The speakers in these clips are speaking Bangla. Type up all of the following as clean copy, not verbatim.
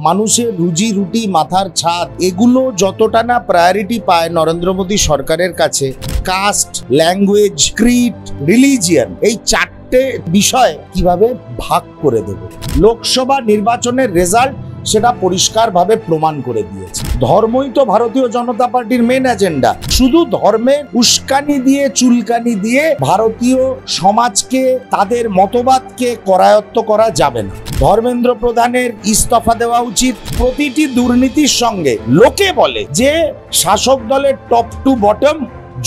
মানুষের রুজি রুটি মাথার ছাদ এগুলো যতটা না প্রায়োরিটি পায় নরেন্দ্র মোদী সরকারের কাছে, কাস্ট, ল্যাঙ্গুয়েজ, ক্রিড, রিলিজিয়ন এই চারটে বিষয় কিভাবে ভাগ করে দেবে। লোকসভা নির্বাচনের রেজাল্ট সেটা পরিষ্কারভাবে প্রমাণ করে দিয়েছে। ধর্মই তো ভারতীয় জনতা পার্টির মেন এজেন্ডা। শুধু ধর্মের উস্কানি দিয়ে চুলকানি দিয়ে ভারতীয় সমাজকে তাদের মতবাদকে করায়ত্ত করা যাবে না। ধর্মেন্দ্র প্রধানের ইস্তফা দেওয়া উচিত। প্রতিটি দুর্নীতির সঙ্গে লোকে বলে যে শাসক দলের টপ টু বটম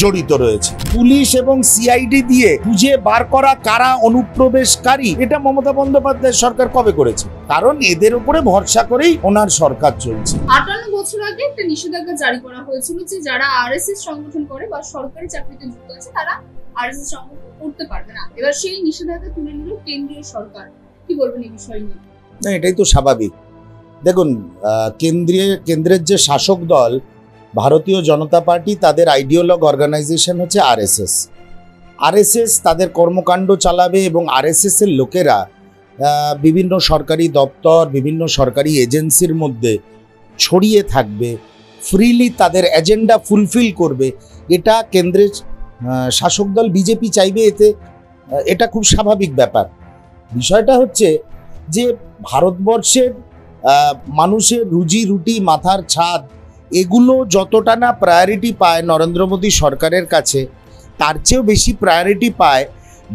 জড়িত রয়েছে। পুলিশ এবং সিআইডি দিয়ে খুঁজে বার করা কারা অনুপ্রবেশকারী, এটা মমতা বন্দ্যোপাধ্যায় সরকার কবে করেছে? কারণ এদের উপরে ভরসা করেই ওনার সরকার চলছে। 58 বছর আগে একটা নিষেধাজ্ঞা জারি করা হয়েছিল যে যারা আরএসএস সংগঠন করে বা সরকারি চাকরিতে যুক্ত আছে তারা আরএসএস সংগঠন করতে পারবে না। এবার সেই নিষেধাজ্ঞা তুলে নিল কেন্দ্রীয় সরকার। কি বলবেন এই বিষয় নিয়ে? না, এটাই তো স্বাভাবিক। দেখুন, কেন্দ্রের যে শাসক দল ভারতীয় জনতা পার্টি, তাদের আইডিওলগ অর্গানাইজেশন হচ্ছে আরএসএস তাদের কর্মকাণ্ড চালাবে এবং আরএসএস এর লোকেরা বিভিন্ন সরকারি দপ্তর, বিভিন্ন সরকারি এজেন্সির মধ্যে ছড়িয়ে থাকবে, ফ্রিলি তাদের এজেন্ডা ফুলফিল করবে। এটা কেন্দ্রের শাসক দল বিজেপি চাইবে, এটা খুব স্বাভাবিক ব্যাপার। বিষয়টা হচ্ছে যে ভারতবর্ষের মানুষের রুজি রুটি মাথার ছাদ এগুলো যতটা না প্রায়োরিটি পায় নরেন্দ্র মোদী সরকারের কাছে, তার চেয়েও বেশি প্রায়োরিটি পায়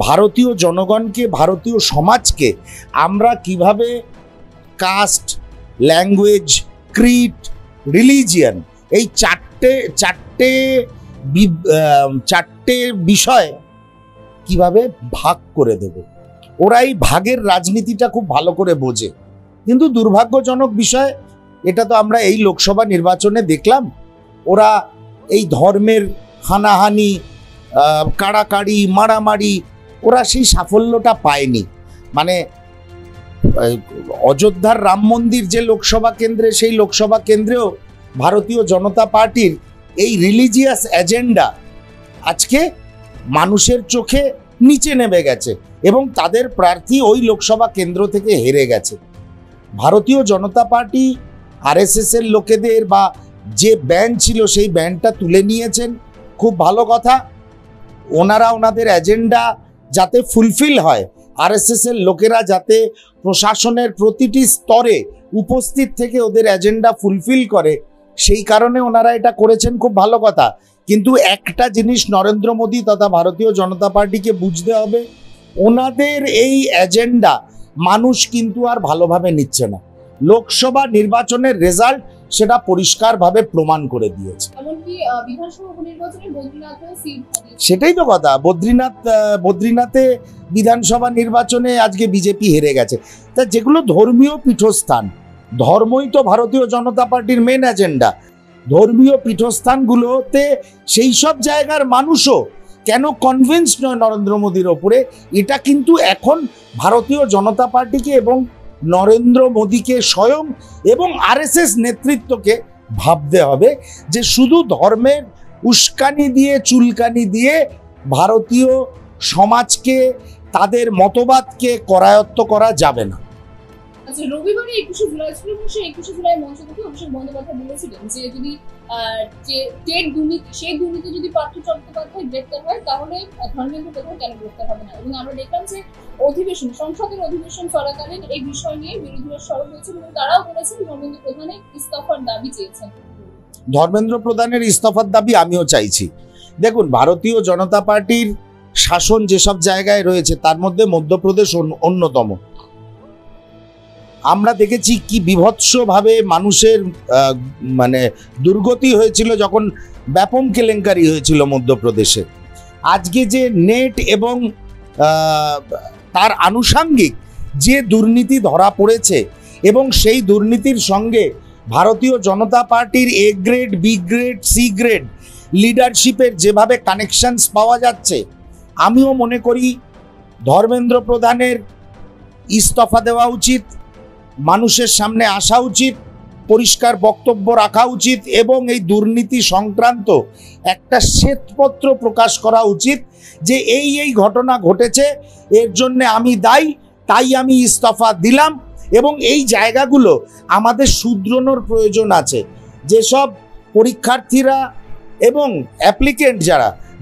ভারতীয় জনগণকে, ভারতীয় সমাজকে আমরা কিভাবে কাস্ট, ল্যাঙ্গুয়েজ, ক্রিড, রিলিজিয়ন এই চারটে বিষয় কিভাবে ভাগ করে দেব। ওরা এই ভাগের রাজনীতিটা খুব ভালো করে বোঝে। কিন্তু দুর্ভাগ্যজনক বিষয়, এটা তো আমরা এই লোকসভা নির্বাচনে দেখলাম, ওরা এই ধর্মের হানাহানি, কাড়াকাড়ি, মারামারি, ওরা সেই সাফল্যটা পায়নি। মানে অযোধ্যার রাম মন্দির যে লোকসভা কেন্দ্রে, সেই লোকসভা কেন্দ্রেও ভারতীয় জনতা পার্টির এই রিলিজিয়াস এজেন্ডা আজকে মানুষের চোখে নিচে নেমে গেছে এবং তাদের প্রার্থী ওই লোকসভা কেন্দ্র থেকে হেরে গেছে। ভারতীয় জনতা পার্টি আরএসএস এর লোকেদের বা যে ব্যান্ড ছিল সেই ব্যান্ডটা তুলে নিয়েছেন, খুব ভালো কথা। ওনারা ওনাদের এজেন্ডা যাতে ফুলফিল হয়, আরএসএস এর লোকেরা যাতে প্রশাসনের প্রতিটি স্তরে উপস্থিত থেকে ওদের এজেন্ডা ফুলফিল করে, সেই কারণে ওনারা এটা করেছেন, খুব ভালো কথা। কিন্তু একটা জিনিস নরেন্দ্র মোদী তথা ভারতীয় জনতা পার্টিকে বুঝতে হবে, ওনাদের এই এজেন্ডা মানুষ কিন্তু আর ভালোভাবে নিচ্ছে না। লোকসভা নির্বাচনের রেজাল্ট সেটা পরিষ্কারভাবে প্রমাণ করে দিয়েছে। সেটাই তো কথা, বদ্রীনাথে বিধানসভা নির্বাচনে আজকে বিজেপি হেরে গেছে। তা যেগুলো ধর্মীয় পীঠস্থান, ধর্মই তো ভারতীয় জনতা পার্টির মেন এজেন্ডা। ধর্মীয় পীঠস্থানগুলোতে সেই সব জায়গার মানুষও কেন কনভিন্স নয় নরেন্দ্র মোদীর ওপরে, এটা কিন্তু এখন ভারতীয় জনতা পার্টিকে এবং নরেন্দ্র মোদীকে স্বয়ং এবং আরএসএস নেতৃত্বকে ভাবতে হবে যে শুধু ধর্মের উস্কানি দিয়ে চুলকানি দিয়ে ভারতীয় সমাজকে তাদের মতবাদকে করায়ত্ত করা যাবে না। আচ্ছা, রবিবারে 21শে জুলাই ছিল এবং সেই 21শে জুলাই মঞ্চ থেকে অভিষেক বন্দ্যোপাধ্যায় বলেছিলেন যে যদি টেট দুর্নীতি, সেই দুর্নীতি যদি পার্থ চট্টোপাধ্যায় গ্রেপ্তার হয় তাহলে ধর্মেন্দ্র প্রধান কেন গ্রেপ্তার হবে না। এবং আমরা দেখলাম যে সংসদের অধিবেশন চলাকালীন এই বিষয় নিয়ে বিরোধীরা সরব হয়েছিল এবং তারাও বলেছেন ধর্মেন্দ্র প্রধানের ইস্তফার দাবি চেয়েছেন। ধর্মেন্দ্র প্রধানের ইস্তফার দাবি আমিও চাইছি। দেখুন, ভারতীয় জনতা পার্টির শাসন যেসব জায়গায় রয়েছে তার মধ্যে মধ্যপ্রদেশ অন্যতম। আমরা দেখেছি কি বিভৎসভাবে মানুষের দুর্গতি হয়েছিল যখন ব্যাপক কেলেঙ্কারি হয়েছিল মধ্যপ্রদেশে। আজকে যে নেট এবং তার আনুষঙ্গিক যে দুর্নীতি ধরা পড়েছে এবং সেই দুর্নীতির সঙ্গে ভারতীয় জনতা পার্টির A grade, B grade, C grade লিডারশিপের যেভাবে কানেকশনস পাওয়া যাচ্ছে, আমিও মনে করি ধর্মেন্দ্র প্রধানের ইস্তফা দেওয়া উচিত, মানুষের সামনে আসা উচিত, পরিষ্কার বক্তব্য রাখা উচিত এবং এই দুর্নীতি সংক্রান্ত একটা শ্বেতপত্র প্রকাশ করা উচিত যে এই ঘটনা ঘটেছে, এর জন্য আমি দায়ী, তাই আমি ইস্তফা দিলাম এবং এই জায়গাগুলো আমাদের শুধরানোর প্রয়োজন আছে। যেসব পরীক্ষার্থীরা এবং অ্যাপ্লিকেন্ট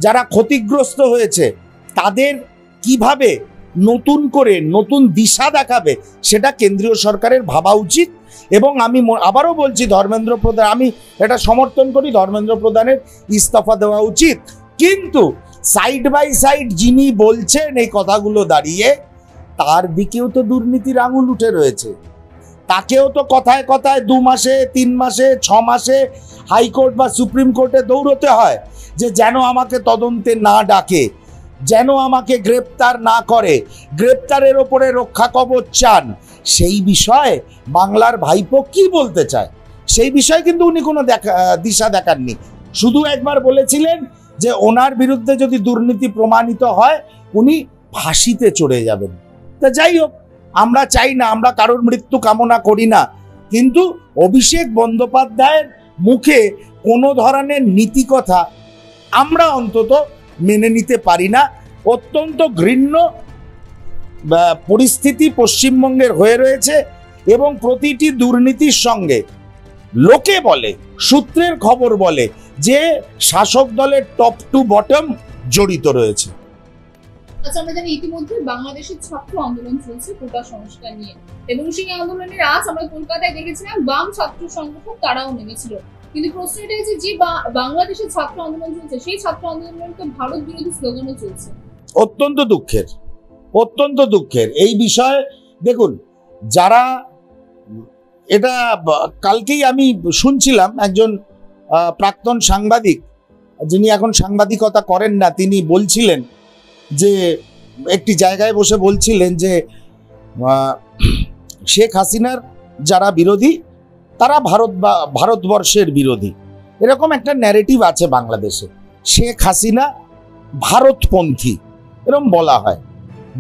যারা ক্ষতিগ্রস্ত হয়েছে, তাদের কিভাবে নতুন করে নতুন দিশা দেখাবে সেটা কেন্দ্রীয় সরকারের ভাবা উচিত। এবং আমি আবারও বলছি, ধর্মেন্দ্র প্রধান, আমি এটা সমর্থন করি, ধর্মেন্দ্র প্রধানের ইস্তফা দেওয়া উচিত। কিন্তু সাইড বাই সাইড যিনি বলছেন এই কথাগুলো দাঁড়িয়ে, তার দিকেও তো দুর্নীতির আঙুল উঠে রয়েছে। তাকেও তো কথায় কথায় 2 মাসে 3 মাসে 6 মাসে হাইকোর্ট বা সুপ্রিম কোর্টে দৌড়তে হয় যে যেন আমাকে তদন্তে না ডাকে, যেন আমাকে গ্রেপ্তার না করে, গ্রেপ্তারের ওপরে রক্ষা কবচ চান। সেই বিষয়ে বাংলার ভাইপো কি বলতে চায় সেই বিষয়ে কিন্তু উনি কোনো দিশা দেখাননি। শুধু একবার বলেছিলেন যে ওনার বিরুদ্ধে যদি দুর্নীতি প্রমাণিত হয় উনি ফাঁসিতে চড়ে যাবেন। তা যাই হোক, আমরা চাই না, আমরা কারোর মৃত্যু কামনা করি না, কিন্তু অভিষেক বন্দ্যোপাধ্যায়ের মুখে কোনো ধরনের নীতি কথা আমরা অন্তত মেনে নিতে পারি না। অত্যন্ত ঘৃণ্য পরিস্থিতি পশ্চিমবঙ্গের হয়ে রয়েছে এবং প্রতিটি দুর্নীতির সঙ্গে লোকে বলে, সূত্রের খবর বলে যে শাসক দলের টপ টু বটম জড়িত রয়েছে। আচ্ছা, আমরা জানি ইতিমধ্যে বাংলাদেশের ছাত্র আন্দোলন চলছে কোটা সংস্কার নিয়ে, এবং সেই আন্দোলনের আজ আমরা কলকাতায় দেখেছিলাম বাম ছাত্র সংগঠন তারাও নেমেছিল। কিন্তু প্রশ্ন এটা হচ্ছে, যে বাংলাদেশের ছাত্র আন্দোলন চলছে সেই ছাত্র আন্দোলনের তো ভারত বিরোধী স্লোগানও চলছে। অত্যন্ত দুঃখের, অত্যন্ত দুঃখের এই বিষয়ে। দেখুন, যারা এটা কালকেই আমি শুনছিলাম, একজন প্রাক্তন সাংবাদিক যিনি এখন সাংবাদিকতা করেন না, তিনি বলছিলেন যে একটি জায়গায় বসে বলছিলেন যে শেখ হাসিনার যারা বিরোধী তারা ভারতবর্ষের বিরোধী, এরকম একটা ন্যারেটিভ আছে বাংলাদেশে। শেখ হাসিনা ভারতপন্থী এরকম বলা হয়।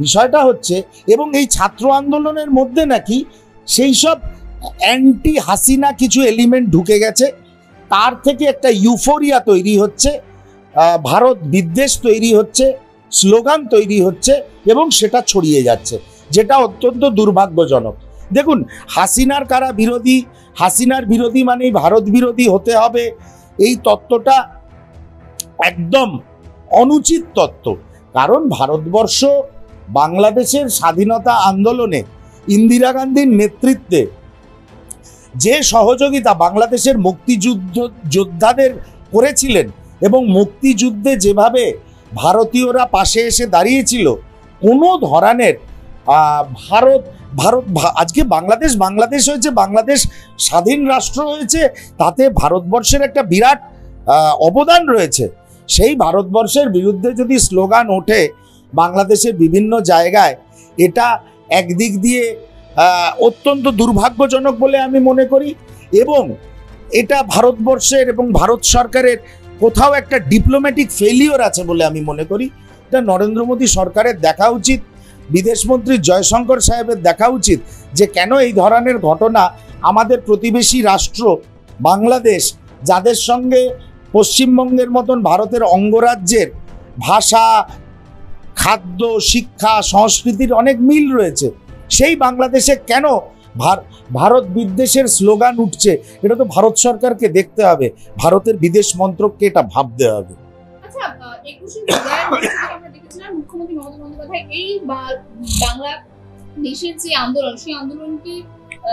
বিষয়টা হচ্ছে, এবং এই ছাত্র আন্দোলনের মধ্যে নাকি সেই সব অ্যান্টি হাসিনা কিছু এলিমেন্ট ঢুকে গেছে, তার থেকে একটা ইউফোরিয়া তৈরি হচ্ছে, ভারত বিদ্বেষ তৈরি হচ্ছে, স্লোগান তৈরি হচ্ছে এবং সেটা ছড়িয়ে যাচ্ছে, যেটা অত্যন্ত দুর্ভাগ্যজনক। দেখুন, হাসিনার কারা বিরোধী, হাসিনার বিরোধী মানেই ভারত বিরোধী হতে হবে, এই তত্ত্বটা একদম অনুচিত তত্ত্ব। কারণ ভারতবর্ষ বাংলাদেশের স্বাধীনতা আন্দোলনে ইন্দিরা গান্ধীর নেতৃত্বে যে সহযোগিতা বাংলাদেশের মুক্তিযুদ্ধ যোদ্ধাদের করেছিলেন এবং মুক্তিযুদ্ধে যেভাবে ভারতীয়রা পাশে এসে দাঁড়িয়েছিল, কোনো ধরনের আজকে বাংলাদেশ হয়েছে, বাংলাদেশ স্বাধীন রাষ্ট্র হয়েছে, তাতে ভারতবর্ষের একটা বিরাট অবদান রয়েছে। সেই ভারতবর্ষের বিরুদ্ধে যদি স্লোগান ওঠে বাংলাদেশের বিভিন্ন জায়গায়, এটা একদিক দিয়ে অত্যন্ত দুর্ভাগ্যজনক বলে আমি মনে করি। এবং এটা ভারতবর্ষের এবং ভারত সরকারের কোথাও একটা ডিপ্লোম্যাটিক ফেলিওর আছে বলে আমি মনে করি। এটা নরেন্দ্র মোদী সরকারের দেখা উচিত, বিদেশমন্ত্রী জয়শঙ্কর সাহেবের দেখা উচিত যে কেন এই ধরনের ঘটনা আমাদের প্রতিবেশী রাষ্ট্র বাংলাদেশ, যাদের সঙ্গে পশ্চিমবঙ্গের মতন ভারতের অঙ্গরাজ্যের ভাষা, খাদ্য, শিক্ষা, সংস্কৃতির অনেক মিল রয়েছে, সেই বাংলাদেশে কেন ভারত বিদ্বেষের স্লোগান উঠছে? এটা তো ভারত সরকারকে দেখতে হবে, ভারতের বিদেশ মন্ত্রককে এটা ভাবতে হবে। আচ্ছা, 21শে জুলাই আমরা দেখেছিলাম মুখ্যমন্ত্রী মমতা বন্দ্যোপাধ্যায় এই বাংলা দেশের যে আন্দোলন, সেই আন্দোলনকে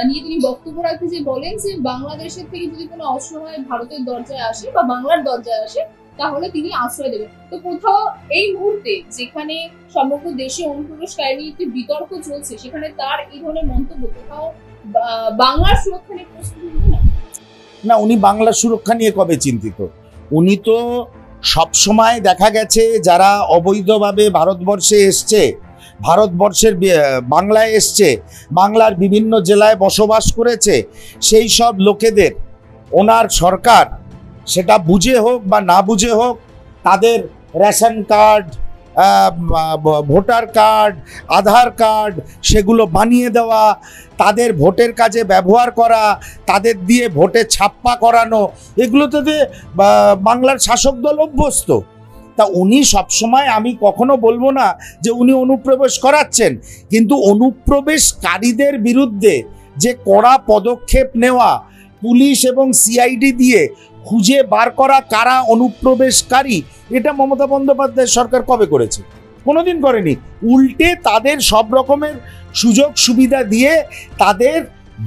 নিয়ে তিনি বক্তব্য রাখতে যে বলেন যে বাংলাদেশের থেকে যদি কোনো অসহায় ভারতের দরজায় আসে বা বাংলার দরজায় আসে তাহলে তিনি আশ্রয় দেবেন। তো কোথাও এই মুহূর্তে যেখানে সমগ্র দেশে অনুপ্রবেশকারী নিয়ে একটি বিতর্ক চলছে, সেখানে তার এই ধরনের মন্তব্য কোথাও বাংলার সুরক্ষা নিয়ে প্রস্তুতি না? উনি বাংলার সুরক্ষা নিয়ে কবে চিন্তিত? উনি তো সবসময় দেখা গেছে যারা অবৈধভাবে ভারতবর্ষে এসছে, ভারতবর্ষের বাংলায় এসছে, বাংলার বিভিন্ন জেলায় বসবাস করেছে, সেই সব লোকেদের ওনার সরকার, সেটা বুঝে হোক বা না বুঝে হোক, তাদের রেশন কার্ড, ভোটার কার্ড, আধার কার্ড সেগুলো বানিয়ে দেওয়া, তাদের ভোটের কাজে ব্যবহার করা, তাদের দিয়ে ভোটে ছাপ্পা করানো, এগুলোতে বাংলার শাসক দল অভ্যস্ত। তা উনি সবসময়, আমি কখনো বলবো না যে উনি অনুপ্রবেশ করাচ্ছেন, কিন্তু অনুপ্রবেশকারীদের বিরুদ্ধে যে কড়া পদক্ষেপ নেওয়া, পুলিশ এবং সিআইডি দিয়ে খুঁজে বার করা কারা অনুপ্রবেশকারী, এটা মমতা বন্দ্যোপাধ্যায় সরকার কবে করেছে? কোনোদিন করেনি। উল্টে তাদের সব রকমের সুযোগ সুবিধা দিয়ে তাদের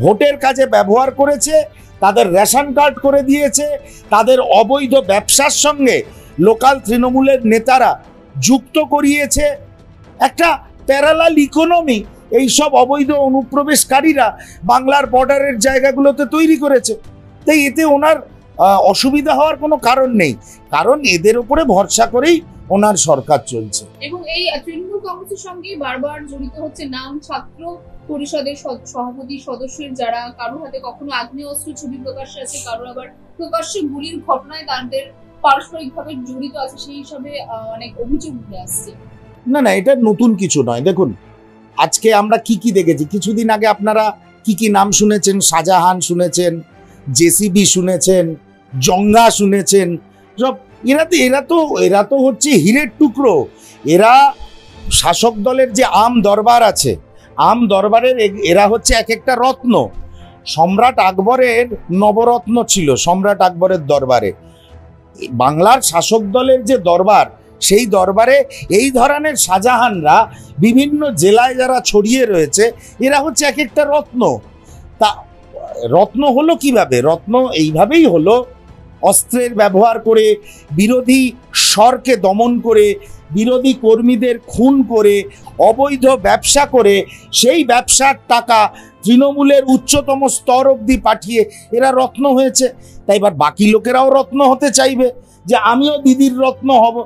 ভোটের কাজে ব্যবহার করেছে, তাদের রেশন কার্ড করে দিয়েছে, তাদের অবৈধ ব্যবসার সঙ্গে লোকাল তৃণমূলের নেতারা যুক্ত করিয়েছে। একটা প্যারালাল ইকোনমি এইসব অবৈধ অনুপ্রবেশকারীরা বাংলার বর্ডারের জায়গাগুলোতে তৈরি করেছে। তাই এতে ওনার অসুবিধা হওয়ার কোনো কারণ নেই, কারণ এদের উপরে ভরসা করেই ওনার সরকার চলছে। এবং এই তৃণমূল কংগ্রেসের সঙ্গে বারবার জড়িত হচ্ছে নাম ছাত্র পরিষদের সভাপতি সদস্যের, যারা কারো হাতে কখনো আগ্নেয়াস্ত্র ছবি প্রকাশ্যে আছে, কারো আবার প্রকাশ্যে গুলির ঘটনায় তাদের পারস্পরিকভাবে জড়িত আছে, সেই হিসাবে অনেক অভিযোগ উঠে আসছে। না না, এটা নতুন কিছু নয়। দেখুন, আজকে আমরা কি কি দেখেছি, কিছুদিন আগে আপনারা কি কি নাম শুনেছেন? শাহজাহান শুনেছেন, জেসিবি শুনেছেন, জঙ্গা শুনেছেন। সব এরা তো হচ্ছে হীরের টুকরো। এরা শাসক দলের যে আম দরবার আছে, আম দরবারের এরা হচ্ছে এক একটা রত্ন। সম্রাট আকবরের নবরত্ন ছিল সম্রাট আকবরের দরবারে। বাংলার শাসক দলের যে দরবার, সেই দরবারে এই ধরনের শাহজাহানরা বিভিন্ন জেলায় যারা ছড়িয়ে রয়েছে, এরা হচ্ছে এক একটা রত্ন। তা রত্ন হলো কিভাবে? রত্ন এইভাবেই হলো, অস্ত্রের ব্যবহার করে, বিরোধী স্বরকে দমন করে, বিরোধী কর্মীদের খুন করে, অবৈধ ব্যবসা করে, সেই ব্যবসার টাকা তৃণমূলের উচ্চতম স্তর অবধি পাঠিয়ে এরা রত্ন হয়েছে। তাই এবার বাকি লোকেরাও রত্ন হতে চাইবে, যে আমিও দিদির রত্ন হব।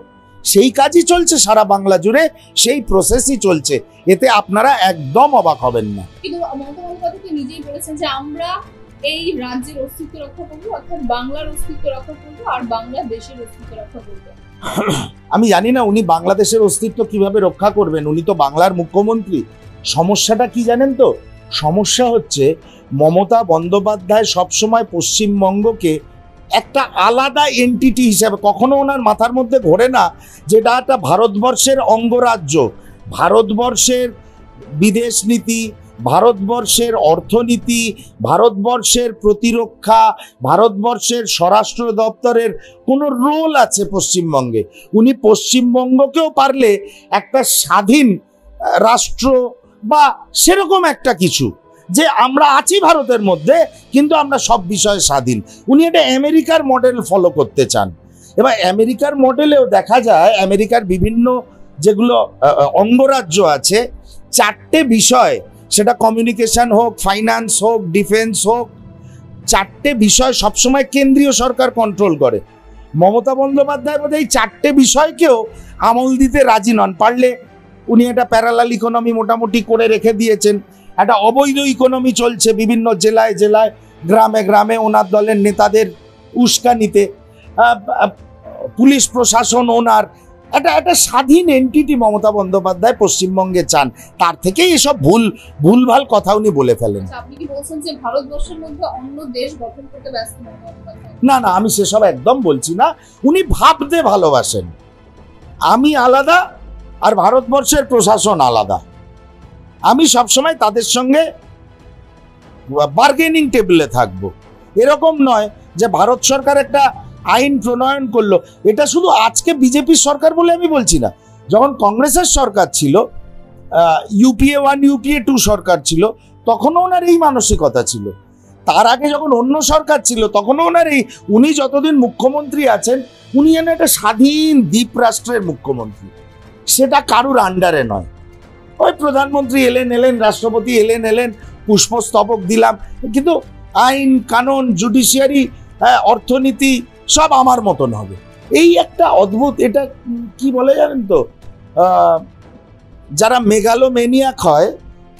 সেই কাজই চলছে সারা বাংলা জুড়ে, সেই প্রসেসই চলছে। এতে আপনারা একদম অবাক হবেন না। কিন্তু মমতা বন্দ্যোপাধ্যায় নিজেই বলেছেন যে আমরা এই রাজ্যের অস্তিত্ব রক্ষা করবো, অর্থাৎ বাংলার অস্তিত্ব রক্ষা করবো আর বাংলাদেশের অস্তিত্ব রক্ষা করবো। আমি জানি না উনি বাংলাদেশের অস্তিত্ব কিভাবে রক্ষা করবেন, উনি তো বাংলার মুখ্যমন্ত্রী। সমস্যাটা কি জানেন তো? সমস্যা হচ্ছে মমতা বন্দ্যোপাধ্যায় সবসময় পশ্চিমবঙ্গকে একটা আলাদা এন্টিটি হিসাবে, কখনো ওনার মাথার মধ্যে ঘোরে না যেটা একটা ভারতবর্ষের অঙ্গরাজ্য। ভারতবর্ষের বিদেশ নীতি, ভারতবর্ষের অর্থনীতি, ভারতবর্ষের প্রতিরক্ষা, ভারতবর্ষের স্বরাষ্ট্র দপ্তরের কোনো রোল আছে পশ্চিমবঙ্গে। উনি পশ্চিমবঙ্গকেও পারলে একটা স্বাধীন রাষ্ট্র বা সেরকম একটা কিছু, যে আমরা আছি ভারতের মধ্যে কিন্তু আমরা সব বিষয়ে স্বাধীন, উনি এটা আমেরিকার মডেল ফলো করতে চান। এবার আমেরিকার মডেলেও দেখা যায়, আমেরিকার বিভিন্ন যেগুলো অঙ্গরাজ্য আছে, চারটে বিষয়, সেটা কমিউনিকেশন হোক, ফাইন্যান্স হোক, ডিফেন্স হোক, চারটে বিষয় সবসময় কেন্দ্রীয় সরকার কন্ট্রোল করে। মমতা বন্দ্যোপাধ্যায় বোধহয় এই চারটে বিষয়কেও আমল দিতে রাজি নন। পারলে উনি একটা প্যারালাল ইকোনমি মোটামুটি করে রেখে দিয়েছেন। একটা অবৈধ ইকোনমি চলছে বিভিন্ন জেলায় জেলায়, গ্রামে গ্রামে ওনার দলের নেতাদের উস্কানিতে। পুলিশ প্রশাসন ওনার একটা স্বাধীন এন্টিটি মমতা বন্দ্যোপাধ্যায় পশ্চিমবঙ্গে চান। তার থেকেই এসব ভুলভাল কথা উনি বলে ফেলেন। আপনি কি বলছেন যে ভারতবর্ষের মধ্যে অন্য দেশ গঠন করতে ব্যস্ত মমতা বন্দ্যোপাধ্যায়? না না, আমি সেসব একদম বলছি না। উনি ভাবতে ভালোবাসেন, আমি আলাদা আর ভারতবর্ষের প্রশাসন আলাদা। আমি সবসময় তাদের সঙ্গে বার্গেনিং টেবিলে থাকবো। এরকম নয় যে ভারত সরকার একটা আইন প্রণয়ন করলো, এটা শুধু আজকে বিজেপির সরকার বলে আমি বলছি না। যখন কংগ্রেসের সরকার ছিল, ইউপিএ 1 ইউপিএ 2 সরকার ছিল, তখনও ওনার এই মানসিকতা ছিল। তার আগে যখন অন্য সরকার ছিল, তখনও ওনার উনি যতদিন মুখ্যমন্ত্রী আছেন, উনি যেন একটা স্বাধীন দ্বীপ রাষ্ট্রের মুখ্যমন্ত্রী, সেটা কারুর আন্ডারে নয়। ওই প্রধানমন্ত্রী এলেন, রাষ্ট্রপতি এলেন, পুষ্পস্তবক দিলাম, কিন্তু আইন কানুন, জুডিশিয়ারি, অর্থনীতি সব আমার মতন হবে। এই একটা অদ্ভুত, এটা কি বলে জানেন তো, যারা মেগালোমেনিয়াক হয়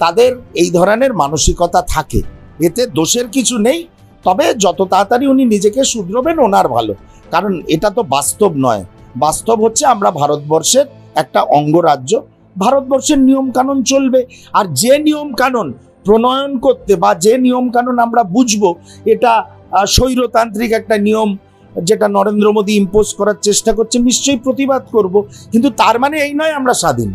তাদের এই ধরনের মানসিকতা থাকে। এতে দোষের কিছু নেই, তবে যত তাড়াতাড়ি উনি নিজেকে শুধরবেন ওনার ভালো। কারণ এটা তো বাস্তব নয়। বাস্তব হচ্ছে আমরা ভারতবর্ষের একটা অঙ্গরাজ্য, ভারতবর্ষের নিয়ম কানুন চলবে। আর যে নিয়ম কানুন প্রণয়ন করতে বা যে নিয়ম কানুন আমরা বুঝবো এটা স্বৈরতান্ত্রিক একটা নিয়ম যেটা নরেন্দ্র মোদী ইম্পোজ করার চেষ্টা করছে, নিশ্চয়ই প্রতিবাদ করব, কিন্তু তার মানে এই নয় আমরা স্বাধীন।